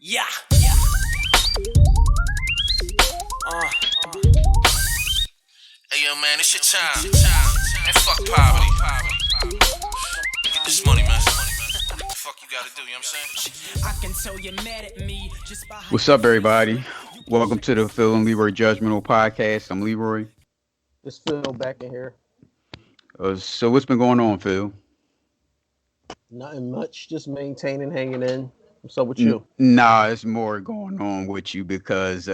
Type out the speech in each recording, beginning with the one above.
Yeah. Hey yo, man, it's your time. And fuck poverty. Get this money, man. What the fuck you gotta do, you know what I'm saying? I can tell you're mad at me just by how What's you up, face everybody? you Welcome push to the Phil and Leroy Judgmental podcast. I'm Leroy. It's Phil back in here. So what's been going on, Phil? Nothing much, just maintaining, hanging in. What's up with you? Nah, it's more going on with you because,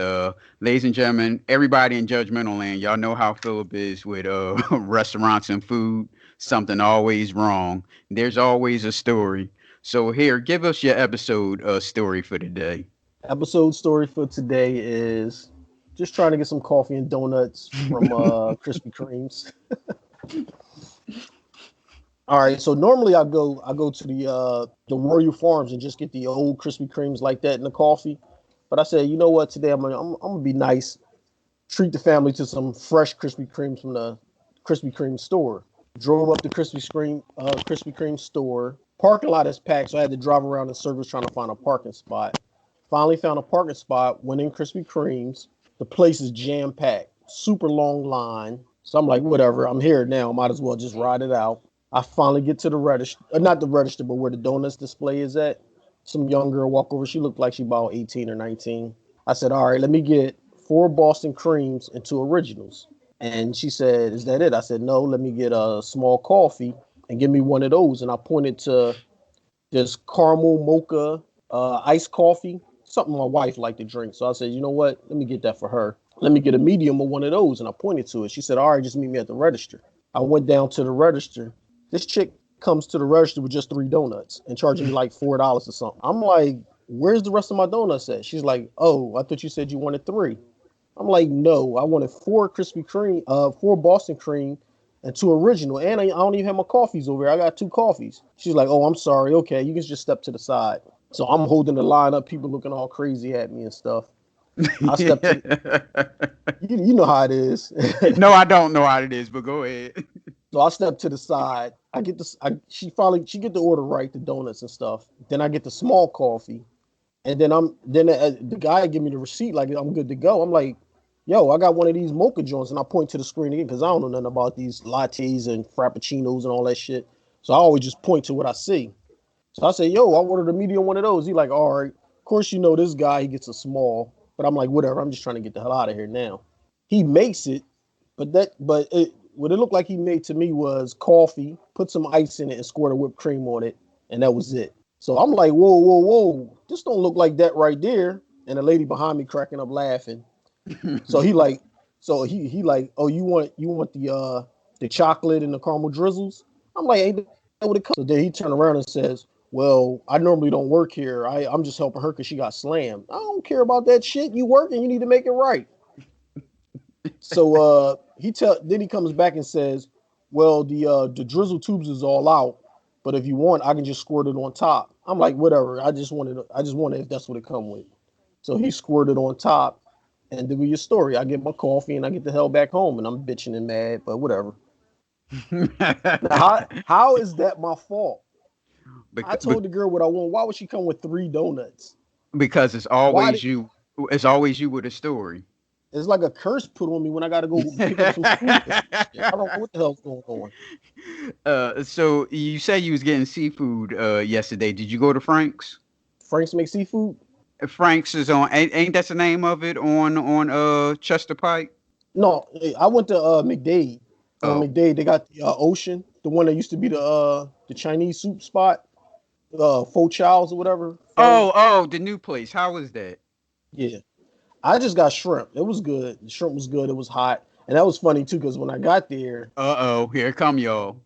ladies and gentlemen, everybody in Judgmental Land, y'all know how Philip is with restaurants and food. Something always wrong. There's always a story. So here, give us your episode story for today. Episode story for today is just trying to get some coffee and donuts from Krispy Kremes. All right, so normally I go to the Royal Farms and just get the old Krispy Kremes like that in the coffee. But I said, you know what? Today I'm gonna be nice, treat the family to some fresh Krispy Kremes from the Krispy Kreme store. Drove up the Krispy Kreme store. Parking lot is packed, so I had to drive around in circles trying to find a parking spot. Finally found a parking spot. Went in Krispy Kremes. The place is jam packed, super long line. So I'm like, whatever. I'm here now. Might as well just ride it out. I finally get to the register, not the register, but where the donuts display is at. Some young girl walk over. She looked like she about 18 or 19. I said, all right, let me get 4 Boston creams and 2 originals. And she said, is that it? I said, no, let me get a small coffee and give me one of those. And I pointed to this caramel mocha iced coffee, something my wife liked to drink. So I said, you know what? Let me get that for her. Let me get a medium of one of those. And I pointed to it. She said, all right, just meet me at the register. I went down to the register. This chick comes to the register with just 3 donuts and charging me like $4 or something. I'm like, where's the rest of my donuts at? She's like, oh, I thought you said you wanted 3. I'm like, no, I wanted 4 Boston cream and 2 original. And I don't even have my coffees over here. I got 2 coffees. She's like, oh, I'm sorry. Okay, you can just step to the side. So I'm holding the line up, people looking all crazy at me and stuff. I stepped to, you know how it is. No, I don't know how it is, but go ahead. So I step to the side. I get this. She get the order right, the donuts and stuff. Then I get the small coffee, and then the guy give me the receipt like I'm good to go. I'm like, yo, I got one of these mocha joints, and I point to the screen again because I don't know nothing about these lattes and frappuccinos and all that shit. So I always just point to what I see. So I say, yo, I ordered a medium one of those. He like, all right. Of course, you know this guy. He gets a small, but I'm like, whatever. I'm just trying to get the hell out of here now. He makes it, what it looked like he made to me was coffee, put some ice in it, and squirt whipped cream on it, and that was it. So I'm like, whoa, whoa, whoa, this don't look like that right there. And the lady behind me cracking up laughing. So he like, he like, oh, you want the chocolate and the caramel drizzles? I'm like, ain't that what it comes? So then he turned around and says, well, I normally don't work here. I'm just helping her because she got slammed. I don't care about that shit. You working, you need to make it right. So then he comes back and says, well, the drizzle tubes is all out, but if you want, I can just squirt it on top. I'm like, whatever. I just wanted if that's what it come with. So he squirted on top, and then with your story, I get my coffee and I get the hell back home, and I'm bitching and mad, but whatever. Now, how is that my fault? I told the girl what I want. Why would she come with 3 donuts? Because it's always you. It's always you with a story. It's like a curse put on me when I got to go pick up some food. I don't know what the hell's going on. So you said you was getting seafood yesterday. Did you go to Frank's? Frank's make seafood? Frank's is on. Ain't that the name of it on Chester Pike? No, I went to McDade. McDade, they got the Ocean, the one that used to be the Chinese soup spot, Faux Chow's or whatever. The new place. How was that? Yeah. I just got shrimp. It was good. The shrimp was good. It was hot. And that was funny too, because when I got there. Here come y'all.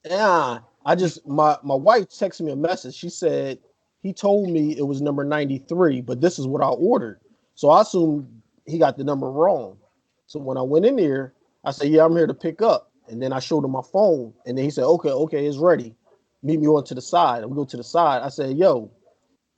Yeah. My wife texted me a message. She said he told me it was number 93, but this is what I ordered. So I assumed he got the number wrong. So when I went in there, I said, yeah, I'm here to pick up. And then I showed him my phone. And then he said, okay, it's ready. Meet me on to the side. We go to the side. I said, yo,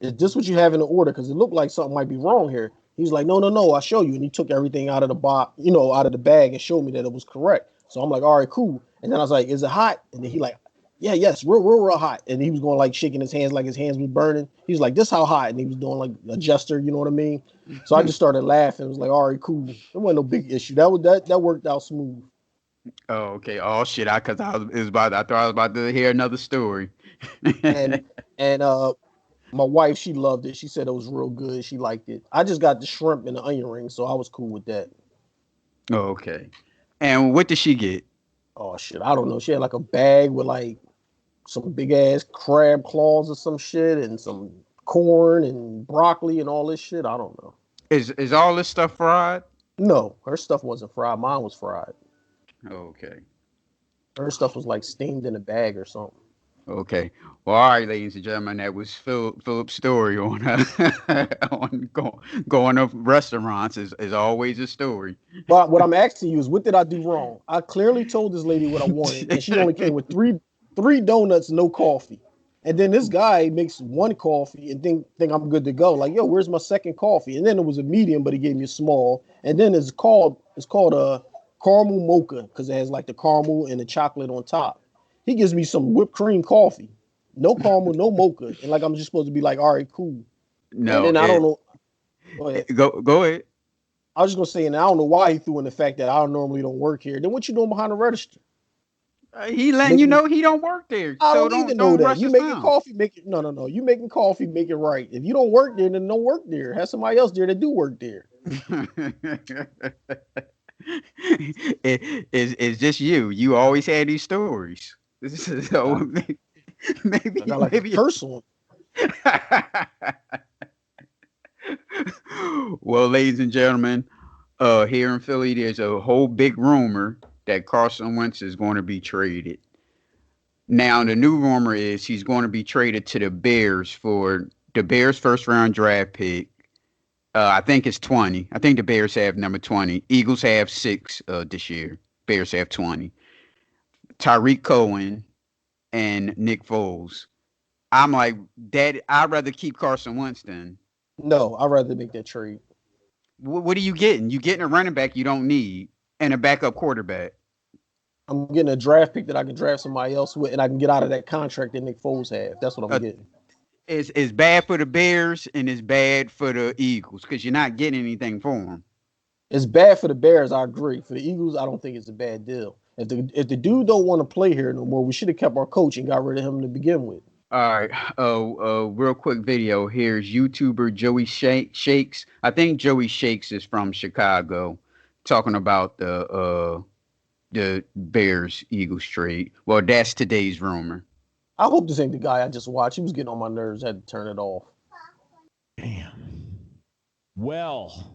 is this what you have in the order? Because it looked like something might be wrong here. He's like, no, I'll show you. And he took everything out of the box, out of the bag and showed me that it was correct. So I'm like, all right, cool. And then I was like, is it hot? And then he like, Yeah, yes, real hot. And he was going like shaking his hands like his hands was burning. He was like, this how hot. And he was doing like a gesture, you know what I mean? So I just started laughing. It was like, all right, cool. It wasn't no big issue. That worked out smooth. Oh, okay. Oh shit! I thought I was about to hear another story. And and my wife, she loved it. She said it was real good. She liked it. I just got the shrimp and the onion ring, so I was cool with that. Oh, okay. And what did she get? Oh shit, I don't know. She had like a bag with like some big ass crab claws or some shit and some corn and broccoli and all this shit. I don't know. Is all this stuff fried? No, her stuff wasn't fried. Mine was fried. Okay. Her stuff was like steamed in a bag or something. Okay. Well, all right, ladies and gentlemen, that was Philip's story on on going to restaurants is always a story. But what I'm asking you is, what did I do wrong? I clearly told this lady what I wanted, and she only came with three donuts, no coffee. And then this guy makes one coffee and think I'm good to go. Like, yo, where's my second coffee? And then it was a medium, but he gave me a small. And then it's called a caramel mocha because it has like the caramel and the chocolate on top. He gives me some whipped cream coffee, no caramel, no mocha, and like I'm just supposed to be like, all right, cool. No, and then I don't know. Go ahead. Go ahead. I was just gonna say, and I don't know why he threw in the fact that I normally don't work here. Then what you doing behind the register? He letting you know he don't work there. I so don't even know that. You making down. coffee, make it. No. You making coffee, make it right. If you don't work there, then don't work there. Have somebody else there that do work there. It's just you. You always had these stories. So maybe I got like a personal. Well, ladies and gentlemen, here in Philly, there's a whole big rumor that Carson Wentz is going to be traded. Now, the new rumor is he's going to be traded to the Bears for the Bears' first-round draft pick. I think it's 20. I think the Bears have number 20. Eagles have 6 this year. Bears have 20. Tariq Cohen and Nick Foles. I'm like, Dad, I'd rather keep Carson Wentz then. No, I'd rather make that trade. What are you getting? You getting a running back you don't need and a backup quarterback. I'm getting a draft pick that I can draft somebody else with, and I can get out of that contract that Nick Foles have. That's what I'm getting. It's bad for the Bears and it's bad for the Eagles because you're not getting anything for them. It's bad for the Bears, I agree. For the Eagles, I don't think it's a bad deal. If the dude don't want to play here no more, we should have kept our coach and got rid of him to begin with. All right. Real quick video. Here's YouTuber Joey Shakes. I think Joey Shakes is from Chicago, talking about the Bears Eagles trade. Well, that's today's rumor. I hope this ain't the guy I just watched. He was getting on my nerves. I had to turn it off. Damn. Well,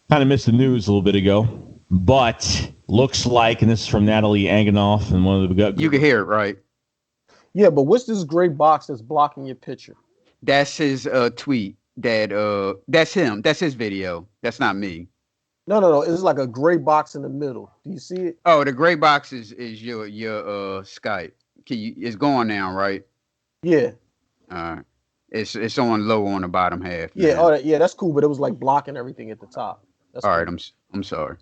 kind of missed the news a little bit ago, but looks like, and this is from Natalie Anganoff and one of the you can hear it, right? Yeah, but what's this gray box that's blocking your picture? That's his tweet. That's him. That's his video. That's not me. No. It's like a gray box in the middle. Do you see it? Oh, the gray box is your Skype. It's going now, right? Yeah. All right. It's on low on the bottom half. Yeah. Oh, yeah. That's cool, but it was like blocking everything at the top. That's all cool. right. I'm sorry.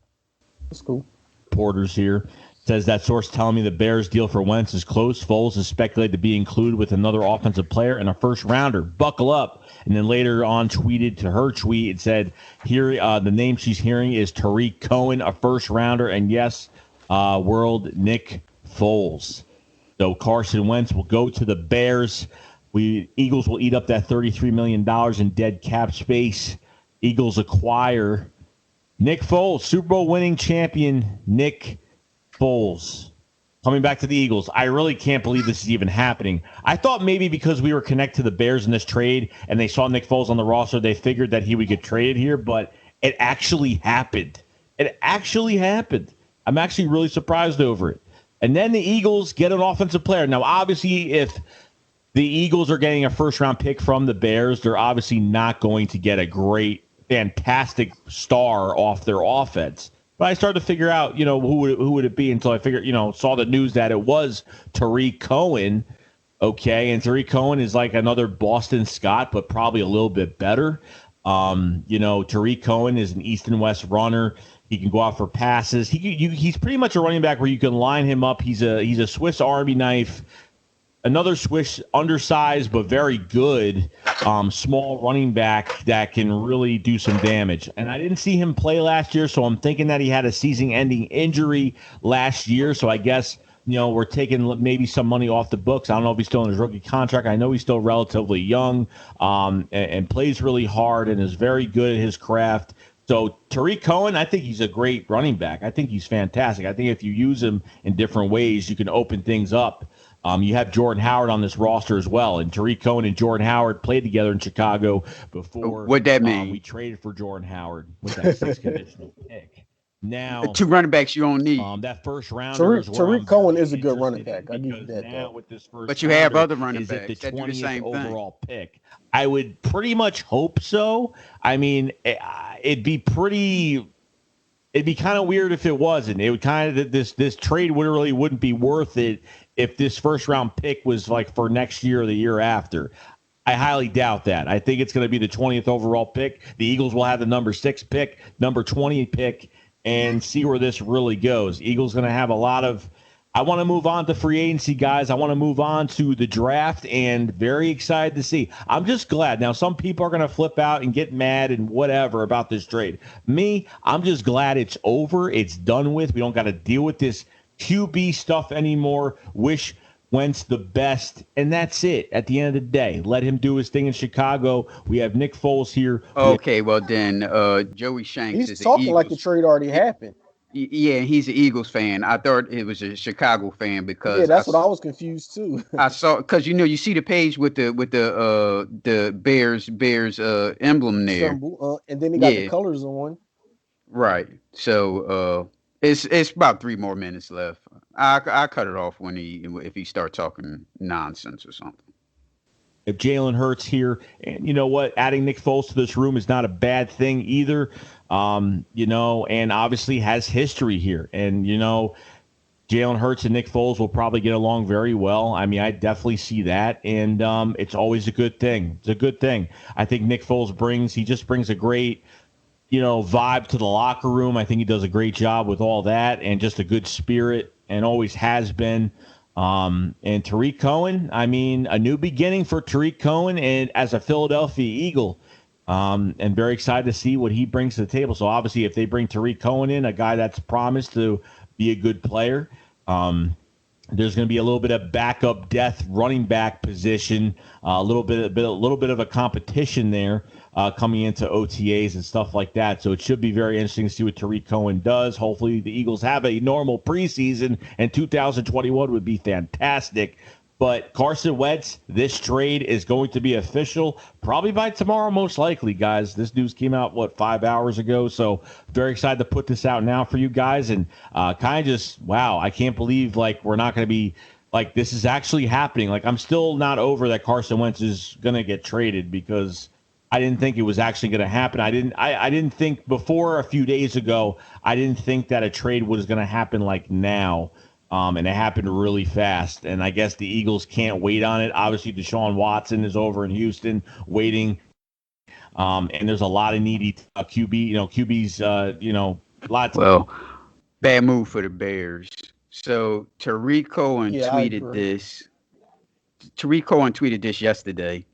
That's cool. Porters here says that source telling me the Bears deal for Wentz is close. Foles is speculated to be included with another offensive player and a first rounder. Buckle up. And then later on tweeted to her tweet, it said here the name she's hearing is Tariq Cohen, a first rounder, and yes, world Nick Foles. So Carson Wentz will go to the Bears. Eagles will eat up that $33 million in dead cap space. Eagles acquire Nick Foles, Super Bowl winning champion Nick Foles. Coming back to the Eagles, I really can't believe this is even happening. I thought maybe because we were connected to the Bears in this trade and they saw Nick Foles on the roster, they figured that he would get traded here, but it actually happened. It actually happened. I'm actually really surprised over it. And then the Eagles get an offensive player. Now, obviously, if the Eagles are getting a first-round pick from the Bears, they're obviously not going to get a great, fantastic star off their offense. But I started to figure out, who would it be until I figured, saw the news that it was Tariq Cohen. Okay, and Tariq Cohen is like another Boston Scott, but probably a little bit better. Tariq Cohen is an East and West runner. He can go out for passes. He's pretty much a running back where you can line him up. He's a Swiss Army knife. Another Swiss, undersized but very good, small running back that can really do some damage. And I didn't see him play last year, so I'm thinking that he had a season-ending injury last year. So I guess, we're taking maybe some money off the books. I don't know if he's still in his rookie contract. I know he's still relatively young, and plays really hard and is very good at his craft. So Tariq Cohen, I think he's a great running back. I think he's fantastic. I think if you use him in different ways, you can open things up. You have Jordan Howard on this roster as well, and Tariq Cohen and Jordan Howard played together in Chicago before. What'd that mean? We traded for Jordan Howard with that 6th conditional pick. Now, 2 running backs you don't need. That first rounder. Tariq Cohen is a good running back. I give you that. Now with this first, but you have other running backs. Is the that do the same overall thing? Pick? I would pretty much hope so. I mean, it'd be kind of weird if it wasn't. It would kind of this trade wouldn't be worth it if this first round pick was like for next year or the year after. I highly doubt that. I think it's going to be the 20th overall pick. The Eagles will have the number 6 pick, number 20 pick, and see where this really goes. Eagles going to have a lot of. I want to move on to free agency, guys. I want to move on to the draft, and very excited to see. I'm just glad. Now, some people are going to flip out and get mad and whatever about this trade. Me, I'm just glad it's over. It's done with. We don't got to deal with this QB stuff anymore. Wish Wentz the best, and that's it. At the end of the day, let him do his thing in Chicago. We have Nick Foles here. Okay, well then, Joey Shanks He's talking like the trade already happened. Yeah, he's an Eagles fan. I thought it was a Chicago fan because that's what I was confused too. I saw because you see the page with the Bears emblem there, and then he got the colors on. Right. So it's about 3 more minutes left. I cut it off if he starts talking nonsense or something. If Jalen Hurts here, and you know what, adding Nick Foles to this room is not a bad thing either. And obviously has history here. And, Jalen Hurts and Nick Foles will probably get along very well. I mean, I definitely see that. And it's always a good thing. It's a good thing. I think Nick Foles brings a great, vibe to the locker room. I think he does a great job with all that and just a good spirit and always has been. And Tariq Cohen, I mean, a new beginning for Tariq Cohen and as a Philadelphia Eagle. And very excited to see what he brings to the table. So obviously, if they bring Tariq Cohen in, a guy that's promised to be a good player, there's going to be a little bit of backup depth running back position, a little bit of a competition there coming into OTAs and stuff like that. So it should be very interesting to see what Tariq Cohen does. Hopefully, the Eagles have a normal preseason, and 2021 would be fantastic. But Carson Wentz, this trade is going to be official probably by tomorrow, most likely, guys. This news came out, 5 hours ago? So very excited to put this out now for you guys. And kind of just, wow, I can't believe, we're not going to be, this is actually happening. I'm still not over that Carson Wentz is going to get traded because I didn't think it was actually going to happen. I didn't think before a few days ago, I didn't think that a trade was going to happen like now. And it happened really fast. And I guess the Eagles can't wait on it. Obviously, Deshaun Watson is over in Houston waiting. And there's a lot of needy QB, QBs, lots. Well, bad move for the Bears. So Tariq Cohen tweeted this. Tariq Cohen tweeted this yesterday.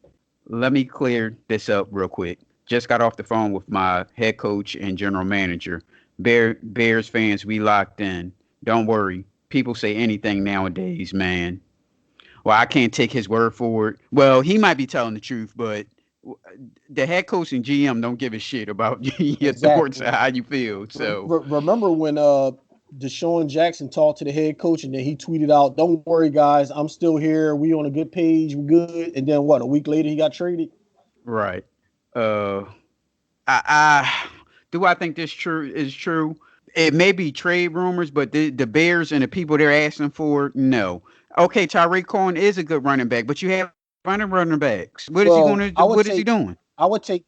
Let me clear this up real quick. Just got off the phone with my head coach and general manager. Bears fans, we locked in. Don't worry. People say anything nowadays, man. Well, I can't take his word for it. Well, he might be telling the truth, but the head coach and GM don't give a shit about your thoughts or how you feel. So remember when Deshaun Jackson talked to the head coach and then he tweeted out, "Don't worry, guys, I'm still here. We on a good page. We good." And then a week later he got traded. Right. I think this is true. It may be trade rumors, but the Bears and the people they're asking for, no. Okay, Tariq Cohen is a good running back, but you have running backs. What is he going to do? What is he doing? I would take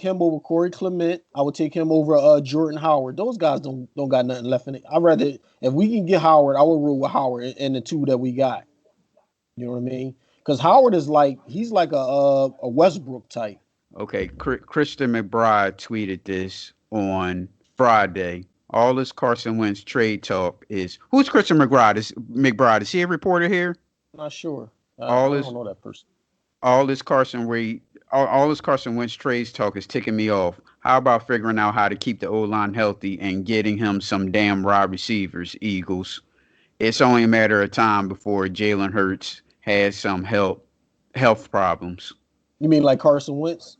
him over Corey Clement. I would take him over Jordan Howard. Those guys don't got nothing left in it. I'd rather, if we can get Howard, I would rule with Howard and the 2 that we got. You know what I mean? Because Howard is he's like a Westbrook type. Okay, Christian McBride tweeted this on Friday. All this Carson Wentz trade talk is who's Christian McBride? Is he a reporter here? Not sure. I All don't this know that person. all this Carson Wentz all this Carson Wentz trades talk is ticking me off. How about figuring out how to keep the O line healthy and getting him some damn wide receivers, Eagles? It's only a matter of time before Jalen Hurts has some health problems. You mean like Carson Wentz?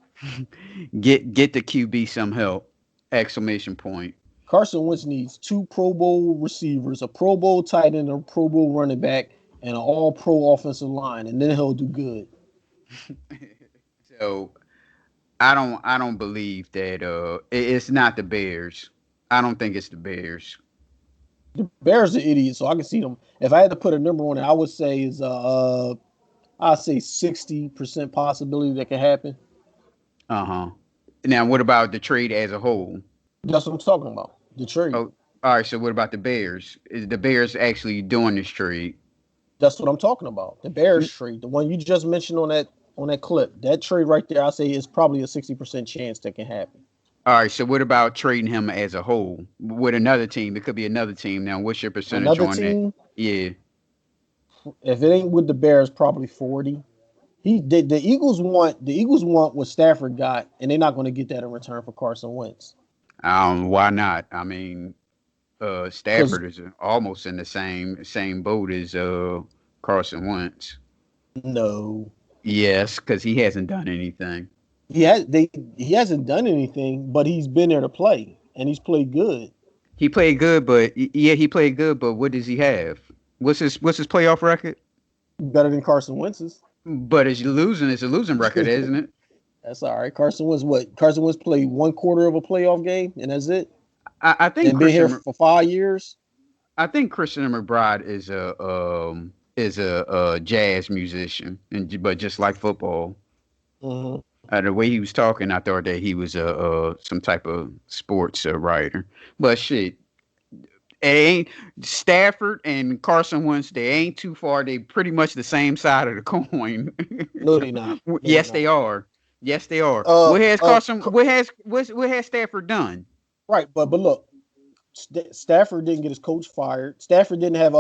Get the QB some help! Exclamation point. Carson Wentz needs 2 Pro Bowl receivers, a Pro Bowl tight end, a Pro Bowl running back, and an All Pro offensive line, and then he'll do good. So I don't believe that it's not the Bears. I don't think it's the Bears. The Bears are idiots, so I can see them. If I had to put a number on it, I would say is I'd say 60% possibility that can happen. Uh-huh. Now what about the trade as a whole? That's what I'm talking about. The trade. Oh, all right, so what about the Bears? Is the Bears actually doing this trade? That's what I'm talking about. The Bears trade, the one you just mentioned on that clip. That trade right there, I say is probably a 60% chance that can happen. All right, so what about trading him as a whole with another team? It could be another team. Now, what's your percentage Another on team, that? Yeah. if it ain't with the Bears, probably 40. The Eagles want what Stafford got, and they're not going to get that in return for Carson Wentz. Why not? I mean, Stafford is almost in the same boat as Carson Wentz. No, Yes, because he hasn't done anything. he hasn't done anything, but he's been there to play, and he's played good. He played good, but yeah, he played good. But what does he have? What's his playoff record? Better than Carson Wentz's. But it's losing. It's a losing record, isn't it? That's all right. Carson Wentz played 1/4 of a playoff game, and that's it. I think And been here for 5 years. I think Christian McBride is a jazz musician, but just like football. Mm-hmm. The way he was talking, I thought that he was some type of sports writer. But shit, it ain't Stafford and Carson Wentz. They ain't too far. They pretty much the same side of the coin. No, they not. No, Yes, they they are. Yes, they are. What has Stafford done? Right, but look, Stafford didn't get his coach fired. Stafford didn't have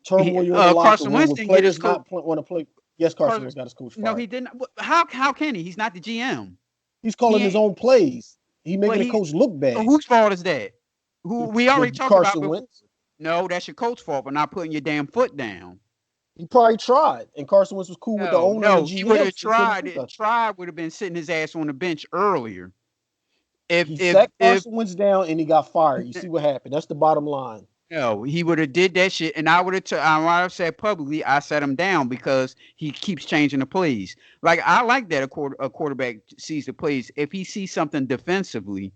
turmoil in the locker Carson room Wentz with didn't get his players not want to play. Yes, Carson Wentz got his coach fired. No, he didn't. How can he? He's not the GM. He's calling his own plays. He making the coach look bad. Whose fault is that? Who we already talked about? Carson Wentz. No, that's your coach's fault for not putting your damn foot down. He probably tried, and Carson Wentz was cool with the owner. No, he would have tried. Tried would have been sitting his ass on the bench earlier. He sat Carson Wentz down and he got fired. You see what happened? That's the bottom line. No, he would have did that shit, and I would have said publicly, I set him down because he keeps changing the plays. Like I like that a quarterback sees the plays. If he sees something defensively,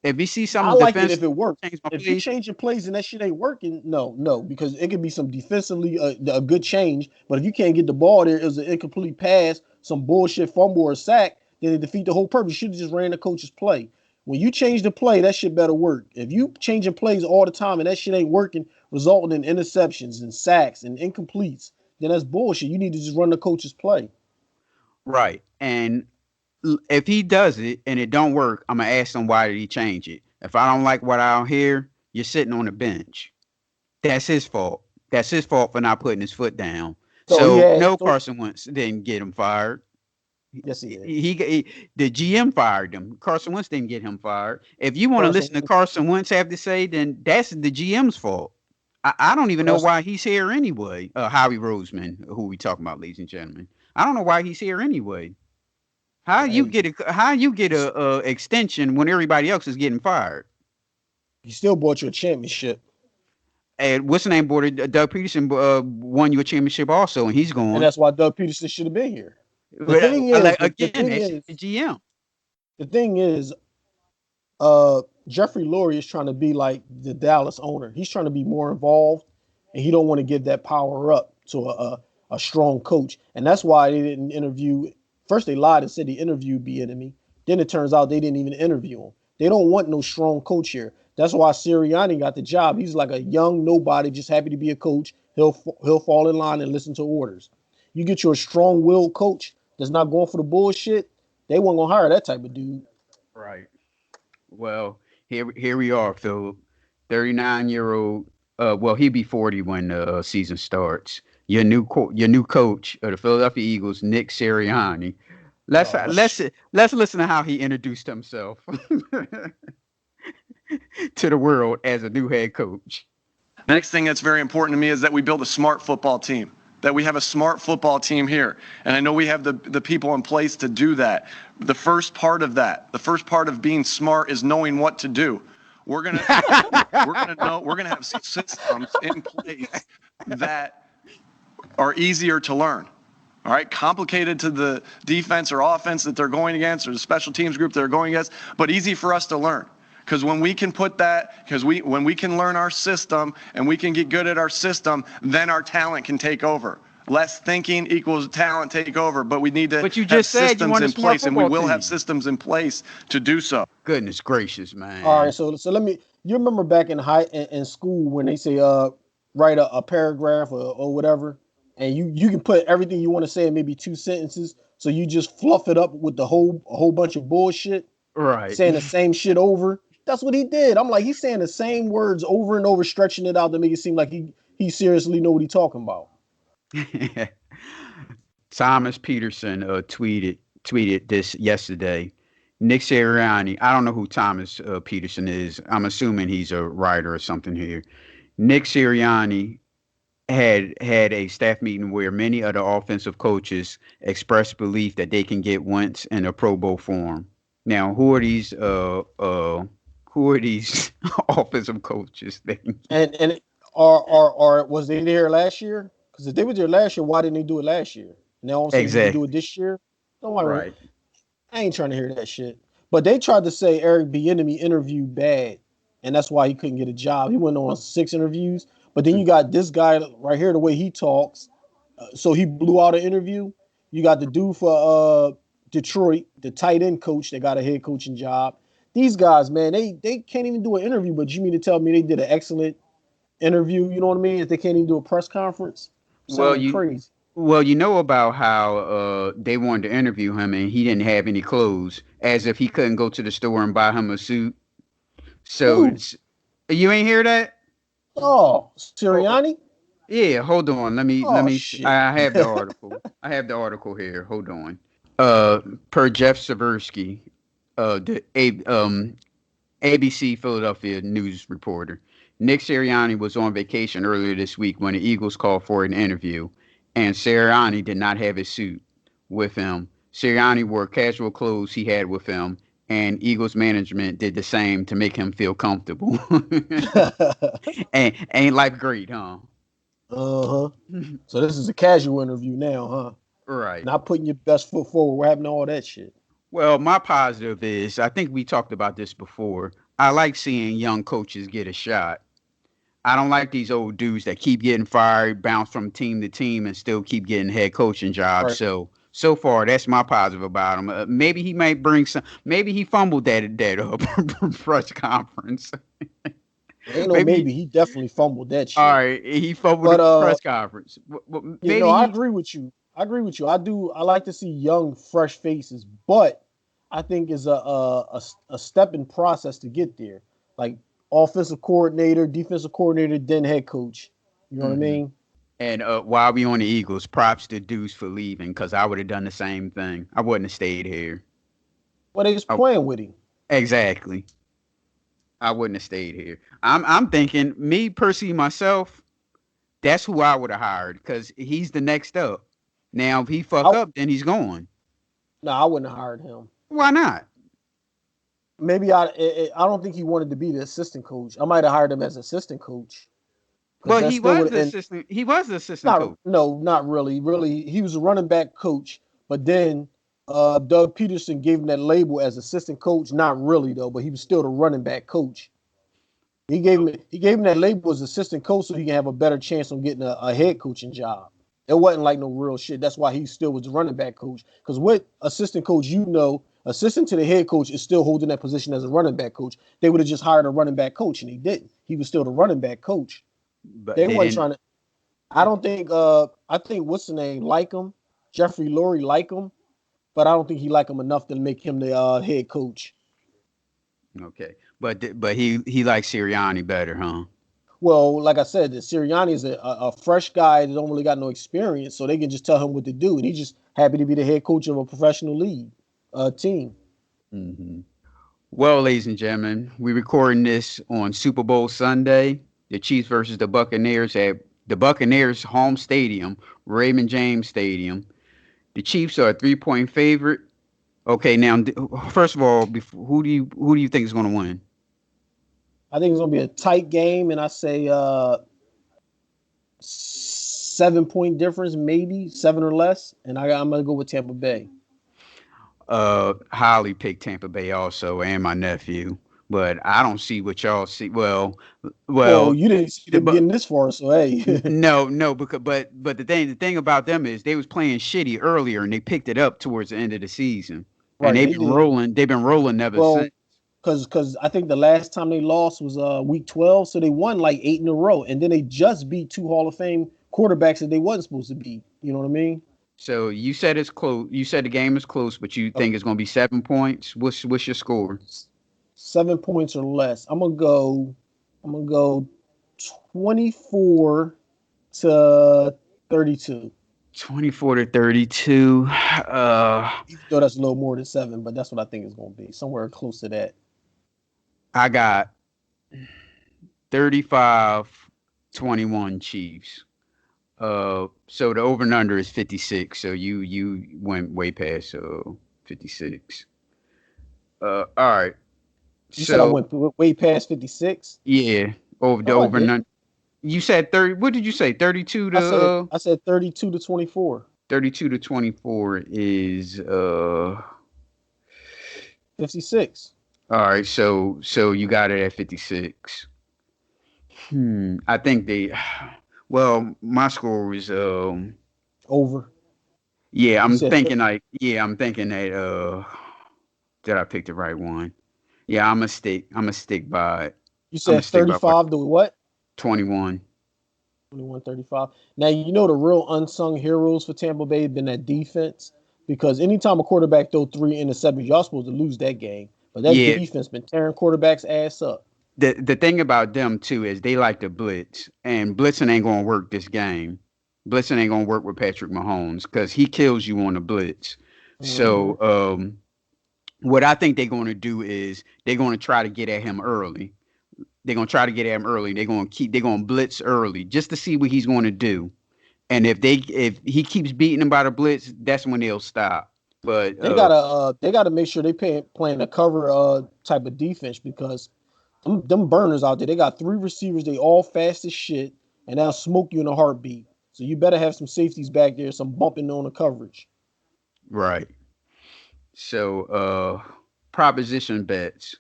if he sees something, I like it if it works. If you change your plays and that shit ain't working, no, because it could be some defensively a good change, but if you can't get the ball there, it was an incomplete pass, some bullshit fumble or sack, then it defeat the whole purpose. You should have just ran the coach's play. When you change the play, that shit better work. If you changing plays all the time and that shit ain't working, resulting in interceptions and sacks and incompletes, then that's bullshit. You need to just run the coach's play. Right. And if he does it and it don't work, I'm going to ask him why did he change it. If I don't like what I don't hear, you're sitting on the bench. That's his fault. That's his fault for not putting his foot down. Carson Wentz didn't get him fired. Yes, he did. He the GM fired him. Carson Wentz didn't get him fired. If you want to listen to Carson Wentz have to say, then that's the GM's fault. I don't even know why he's here anyway. Howie Roseman, who we talking about, ladies and gentlemen. I don't know why he's here anyway. How you get a extension when everybody else is getting fired? You still bought you a championship. And what's the name? Doug Peterson won you a championship also, and he's gone. And that's why Doug Peterson should have been here. The thing is, the GM. The thing is, Jeffrey Lurie is trying to be like the Dallas owner. He's trying to be more involved, and he don't want to give that power up to a strong coach. And that's why they didn't interview. First, they lied and said he interviewed Bieniemy. Then it turns out they didn't even interview him. They don't want no strong coach here. That's why Sirianni got the job. He's like a young nobody, just happy to be a coach. He'll fall in line and listen to orders. You get you a strong-willed coach that's not going for the bullshit, they weren't gonna hire that type of dude. Right. Well, here we are, Phil. 39-year-old. Well, he'll be 40 when the season starts. Your new coach of the Philadelphia Eagles, Nick Sirianni. Let's Oh, let's listen to how he introduced himself to the world as a new head coach. The next thing that's very important to me is that we build a smart football team, that we have a smart football team here. And I know we have the people in place to do that. The first part of being smart is knowing what to do. We're gonna have systems in place that are easier to learn. All right, complicated to the defense or offense that they're going against or the special teams group they're going against, but easy for us to learn. Because when we can when we can learn our system and we can get good at our system, then our talent can take over. Less thinking equals talent take over, but we need to But you have just said you systems want a in smart place, and we football will have team. systems in place to do so. Goodness gracious, man. all right. So let me. You remember back in school when they say write a paragraph or whatever, and you can put everything you want to say in maybe 2 sentences. So you just fluff it up with a whole bunch of bullshit, Right. saying the same shit over. That's what he did. I'm like, he's saying the same words over and over, stretching it out to make it seem like he seriously know what he's talking about. Thomas Peterson tweeted this yesterday. Nick Sirianni. I don't know who Thomas Peterson is. I'm assuming he's a writer or something here. Nick Sirianni had a staff meeting where many of the offensive coaches expressed belief that they can get Wentz in a Pro Bowl form. Now, who are these offensive coaches? And are was they there last year? Because if they were there last year, why didn't they do it last year? Now all of a sudden you can do Exactly. it this year. Don't worry. Right. I ain't trying to hear that shit. But they tried to say Eric Bieniemy interviewed bad, and that's why he couldn't get a job. He went on 6 interviews, but then you got this guy right here, the way he talks. So he blew out an interview. You got the dude for Detroit, the tight end coach that got a head coaching job. These guys, man, they can't even do an interview. But you mean to tell me they did an excellent interview? You know what I mean? If they can't even do a press conference, Well, sounding you crazy. Well, you know about how they wanted to interview him and he didn't have any clothes, as if he couldn't go to the store and buy him a suit. So Who? you ain't hear that? Oh, Oh, Sirianni. yeah, hold on. Oh shit. I have the article. I have the article here. Hold on. Per Jeff Seversky, ABC Philadelphia news reporter. Nick Sirianni was on vacation earlier this week when the Eagles called for an interview, and Sirianni did not have his suit with him. Sirianni wore casual clothes he had with him, and Eagles management did the same to make him feel comfortable. And ain't life great, huh? Uh-huh. So this is a casual interview now, huh? Right. Not putting your best foot forward. We're having all that shit. Well, my positive is I think we talked about this before. I like seeing young coaches get a shot. I don't like these old dudes that keep getting fired, bounce from team to team, and still keep getting head coaching jobs. Right. So far, that's my positive about him. Maybe he might bring some. Maybe he fumbled that press conference. Ain't no Maybe. maybe. He definitely fumbled that All shit. right, he fumbled But the press conference. you know, Maybe I he. agree with you. I agree with you. I do. I like to see young, fresh faces, but I think it's a stepping process to get there. Like offensive coordinator, defensive coordinator, then head coach. You know what I Mhm. mean? And while we on the Eagles, props to Deuce for leaving because I would have done the same thing. I wouldn't have stayed here. Well, they just Oh, playing with him. exactly. I wouldn't have stayed here. I'm thinking me Percy myself. That's who I would have hired because he's the next up. Now if he fuck I up, then he's gone. No, I wouldn't have hired him. Why not? Maybe I don't think he wanted to be the assistant coach. I might have hired him as assistant coach because Well, that he still was would. the And assistant. He was the assistant not coach. no, not really. Really, he was a running back coach, but then Doug Peterson gave him that label as assistant coach. Not really though, but he was still the running back coach. He gave him that label as assistant coach so he can have a better chance on getting a head coaching job. It wasn't like no real shit. That's why he still was the running back coach. Because with assistant coach, assistant to the head coach is still holding that position as a running back coach. They would have just hired a running back coach, and he didn't. He was still the running back coach. But They they weren't didn't. trying to. I don't think. I think what's the name? Like him, Jeffrey Lurie like him, but I don't think he like him enough to make him the head coach. Okay, but he likes Sirianni better, huh? Well, like I said, the Sirianni is a fresh guy that don't really got no experience, so they can just tell him what to do, and he's just happy to be the head coach of a professional league team. Hmm. Well, ladies and gentlemen, we're recording this on Super Bowl Sunday. The Chiefs versus the Buccaneers at the Buccaneers' home stadium, Raymond James Stadium. The Chiefs are a 3-point favorite. Okay, now first of all, who do you think is going to win? I think it's gonna be a tight game, and I say 7 point difference, maybe 7 or less, and I'm gonna go with Tampa Bay. Holly picked Tampa Bay also, and my nephew, but I don't see what y'all see. Well, Well, you didn't see the them but getting this far, so hey. no, because but the thing about them is they was playing shitty earlier, and they picked it up towards the end of the season, and Right, they did. They've been rolling ever Well, since. because I think the last time they lost was week 12, so they won like 8 in a row, and then they just beat 2 Hall of Fame quarterbacks that they wasn't supposed to beat. You know what I mean? So you said it's close. You said the game is close, but you Uh, think it's going to be 7 points. What's your score? 7 points or less. I'm gonna go 24 to 32. 24-32. Even though that's a little more than 7, but that's what I think it's gonna be. Somewhere close to that. I got 35-21 Chiefs. So the over and under is 56. So you went way past 56. All right. You said I So went way past 56. yeah, over the No, I over and didn't. under. You said 30. What did you say? 32 I said to I said 32 to 24. 32 to 24 is 56. all right. So you got it at 56. I think they. Well, my score was Over. yeah. You said I'm thinking that did I pick the right one? Yeah, I'm gonna stick by it. you I'm gonna said stick by 35 to what? 21. 21-35. Now you know the real unsung heroes for Tampa Bay have been that defense, because anytime a quarterback throw 3 interceptions, y'all supposed to lose that game. But that Yeah, defense been tearing quarterbacks ass up. the thing about them too is they like to blitz, and blitzing ain't gonna work this game. Blitzing ain't gonna work with Patrick Mahomes because he kills you on the blitz. Hmm. So what I think they're gonna do is they're gonna try to get at him early. They're gonna try to get at him early. They're gonna blitz early just to see what he's gonna do. And if he keeps beating them by the blitz, that's when they'll stop. But They gotta make sure playing a cover type of defense, because them burners out there, they got 3 receivers, they all fast as shit, and they'll smoke you in a heartbeat. So you better have some safeties back there, some bumping on the coverage. right. So proposition bets.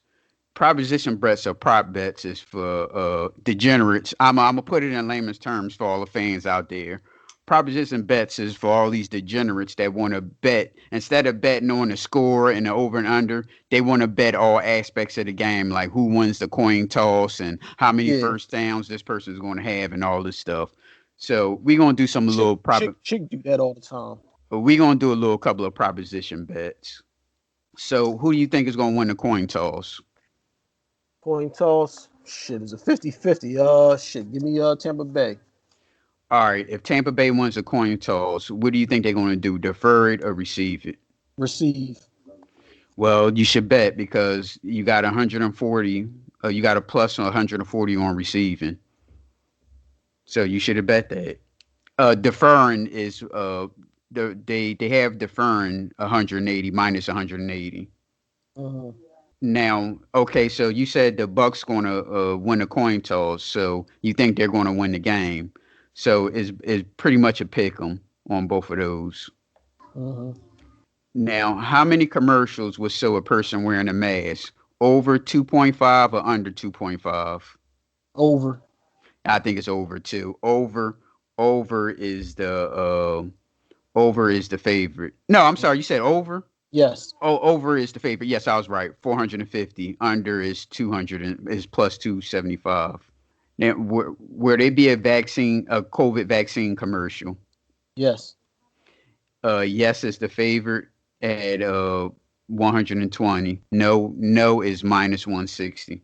Proposition bets or prop bets is for degenerates. I'm gonna put it in layman's terms for all the fans out there. Proposition bets is for all these degenerates that want to bet instead of betting on the score and the over and under. They want to bet all aspects of the game, like who wins the coin toss and how many Yeah, first downs this person is going to have and all this stuff. So we're gonna do some chick little chick prop. chick do that all the time. We're gonna do a little couple of proposition bets. So who do you think is gonna win the coin toss? Coin toss, shit, is a 50-50. Shit, give me Tampa Bay. All right, if Tampa Bay wins a coin toss, what do you think they're going to do? Defer it or receive it? Receive. Well, you should bet because you got 140. You got a plus 140 on receiving, so you should have bet that. Deferring is they have deferring 180 minus 180. Mhm. Now, okay, so you said the Bucks going to win a coin toss, so you think they're going to win the game. So it's pretty much a pick 'em on both of those. Mhm. Now, how many commercials would show a person wearing a mask? Over 2.5 or under 2.5? Over. I think it's over two. Over is the favorite. No, I'm sorry, you said over? Yes. Oh, over is the favorite. Yes, I was right. 450. Under is 200 and is plus 275. Now, where they be a COVID vaccine commercial? Yes. Yes is the favorite at 120. No is minus 160.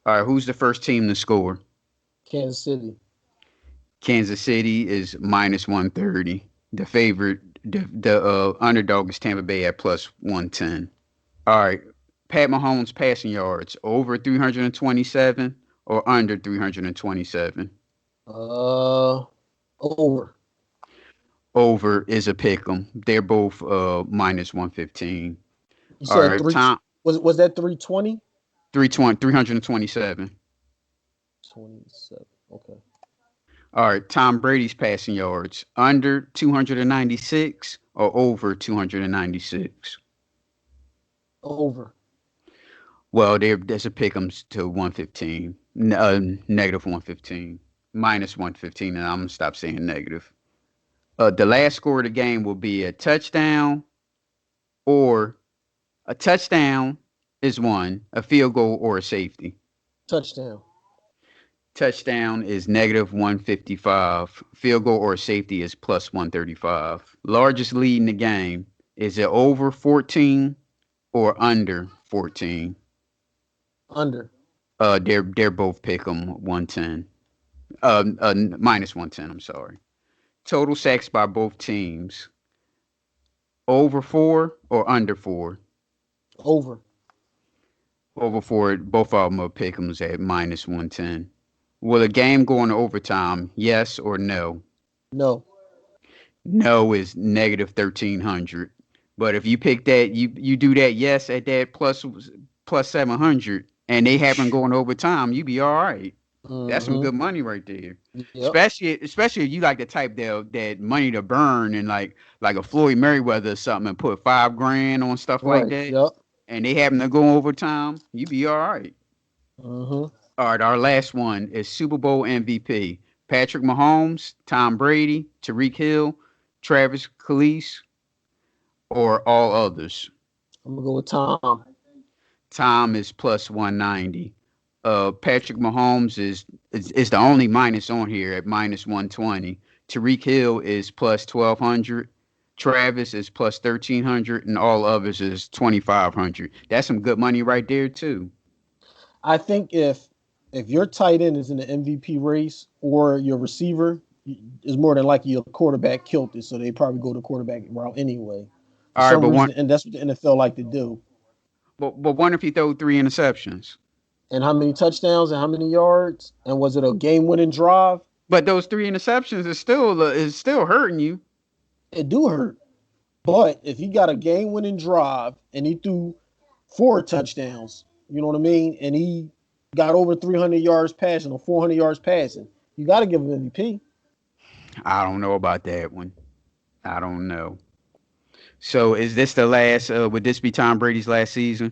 All right, who's the first team to score? Kansas City. Kansas City is minus 130. The favorite, the underdog is Tampa Bay at plus 110. All right, Pat Mahomes passing yards over 327 or under 327. Over. Over is a pick 'em. They're both minus 115. You All said right, three. Tom, Was that 320? 327. 27. Okay. All right, Tom Brady's passing yards under 296 or over 296. Over. Well, there's a pick'ems to 115, negative 115, minus 115, and I'm gonna stop saying negative. The last score of the game will be a touchdown, or a touchdown is one, a field goal, or a safety. Touchdown. Touchdown is negative 155. Field goal or safety is plus 135. Largest lead in the game, is it over 14 or under 14? Under. They're both pick 'em 110. Minus 110. I'm sorry. Total sacks by both teams. Over 4 or under 4? Over. Over 4. Both of them are pick 'ems at minus 110. Will a game go into overtime? Yes or no? No. No is negative 1300. But if you pick that, you do that yes at that plus 700, and they happen going overtime, you be all right. That's some good money right there. Yep. Especially if you like the type that money to burn and like a Floyd Mayweather or something and put $5,000 on stuff like that. Yep. And they happen to go overtime, you be all right. All right, our last one is Super Bowl MVP. Patrick Mahomes, Tom Brady, Tyreek Hill, Travis Kelce, or all others. I'm gonna go with Tom. Tom is plus 190. Patrick Mahomes is the only minus on here at minus 120. Tyreek Hill is plus 1200. Travis is plus 1300, and all others is 2500. That's some good money right there too. I think if your tight end is in the MVP race or your receiver is more than likely your quarterback killed it, so they probably go the quarterback route anyway. All right, but reason, and that's what the NFL like to do. But what if he throw 3 interceptions? And how many touchdowns and how many yards? And was it a game-winning drive? But those 3 interceptions is still hurting you. It do hurt. But if he got a game-winning drive and he threw 4 touchdowns, you know what I mean? And he got over 300 yards passing or 400 yards passing, you got to give him MVP. I don't know about that one. I don't know. So is this the last? Would this be Tom Brady's last season?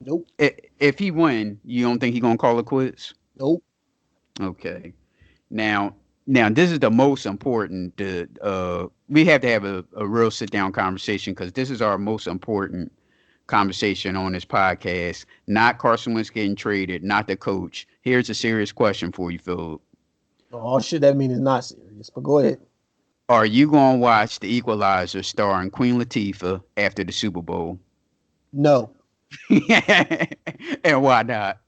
Nope. If he win, you don't think he gonna call it quits? Nope. Okay. Now this is the most important. We have to have a real sit down conversation because this is our most important conversation on this podcast. Not Carson Wentz getting traded, not the coach. Here's a serious question for you, Phil. Oh shit, that means it's not serious. But go ahead. Are you gonna watch The Equalizer starring Queen Latifah after the Super Bowl? No. And why not?